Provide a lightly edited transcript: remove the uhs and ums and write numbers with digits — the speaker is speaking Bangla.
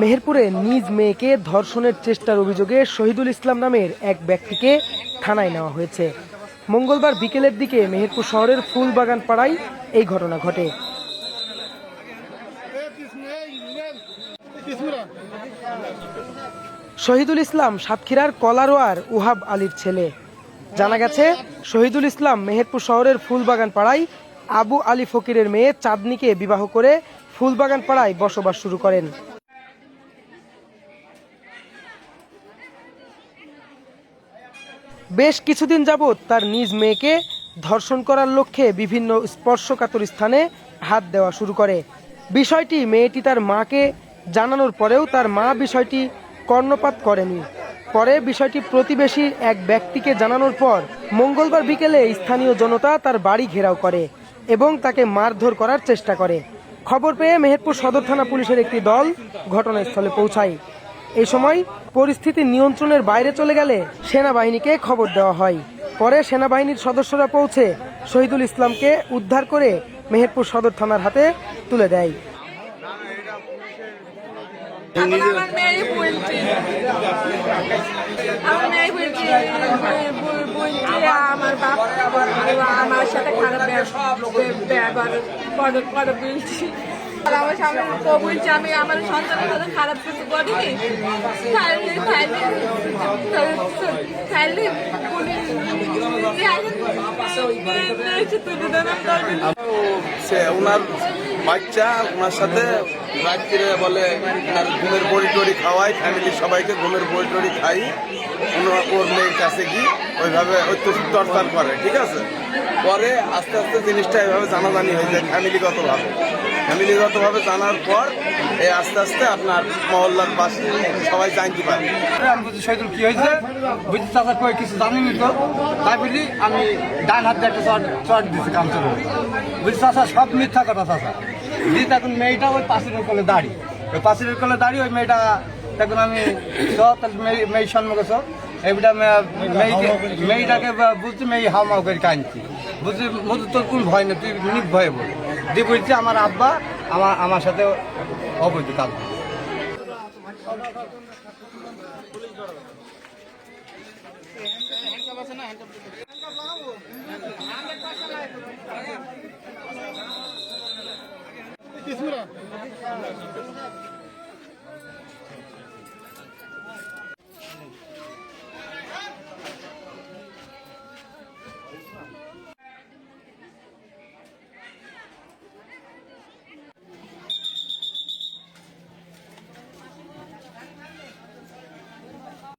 মেহেরপুরে নিজ মেয়েকে ধর্ষণের চেষ্টার অভিযোগে শহীদুল ইসলাম নামের এক ব্যক্তিকে থানায় নেওয়া হয়েছে। মঙ্গলবার বিকেলের দিকে মেহেরপুর শহরের ফুলবাগান পাড়ায় এই ঘটনা ঘটে। শহীদুল ইসলাম সাতক্ষীরার কলারোয়ার উহাব আলীর ছেলে। জানা গেছে, শহীদুল ইসলাম মেহেরপুর শহরের ফুলবাগান পাড়ায় আবু আলী ফকিরের মেয়ে চাঁদনীকে বিবাহ করে ফুলবাগান পাড়ায় বসবাস শুরু করেন। বেশ কিছুদিন যাবৎ তার নিজ মেয়েকে ধর্ষণ করার লক্ষ্যে বিভিন্ন স্পর্শকাতর স্থানে হাত দেওয়া শুরু করে। বিষয়টি মেয়েটি তার মাকে জানানোর পরেও তার মা বিষয়টি কর্ণপাত করেনি। পরে বিষয়টি প্রতিবেশী এক ব্যক্তিকে জানানোর পর মঙ্গলবার বিকেলে স্থানীয় জনতা তার বাড়ি ঘেরাও করে এবং তাকে মারধর করার চেষ্টা করে। খবর পেয়ে মেহেরপুর সদর থানা পুলিশের একটি দল ঘটনাস্থলে পৌঁছায়। এই সময় পরিস্থিতি নিয়ন্ত্রণের বাইরে চলে গেলে সেনাবাহিনীকে খবর দেওয়া হয়। পরে সেনাবাহিনীর সদস্যরা পৌঁছে শহীদুল ইসলামকে উদ্ধার করে মেহেরপুর সদর থানার হাতে তুলে দেয়। আমার বাপ আমার সাথে খারাপ ব্যবহার বলছি, আমার সামনে বলছি আমি আমার সন্তানের সাথে খারাপ কিছু করিনি। ওনার বাচ্চা ওনার সাথে রাত্রিরে বলে ঘুমের বড়ি টড়ি খাওয়াই, ফ্যামিলির সবাইকে ঘুমের বড়ি টড়ি খাই, ওর মেয়ের কাছে কি ওইভাবে টর্চার করে। ঠিক আছে, পরে আস্তে আস্তে জিনিসটা এভাবে জানাজানি হয়ে যায় ফ্যামিলিগতভাবে জানার পর এই আস্তে আস্তে আপনার মহল্লার পাশে সবাই জানতে পারে। আমি বলছি শহীদুল কি হয়েছে, বুঝছি চাষা কয়ে কিছু জানিনি তো, তাই বলি আমি ডান হাতে একটা চট দিচ্ছি কামচে বলে। বুঝছি চাষা সব মিথ্যা কথা চাষা। দিদি তখন মেয়েটা ওই পাশের কোলে দাঁড়িয়ে, ওই পাশের কোলে দাঁড়িয়ে ওই মেয়েটা তখন আমি মেয়ের সম্মুখে সব এইটা মেয়েটাকে বুঝছি মেয়ে হাওমাও করে কাঁদছি, বুঝছি মধু তোর কোন ভয় না, তুই নির্ভয়ে বল দিয়ে বলছি আমার আব্বা আমার সাথে অবৈধ কাজ। কিছু না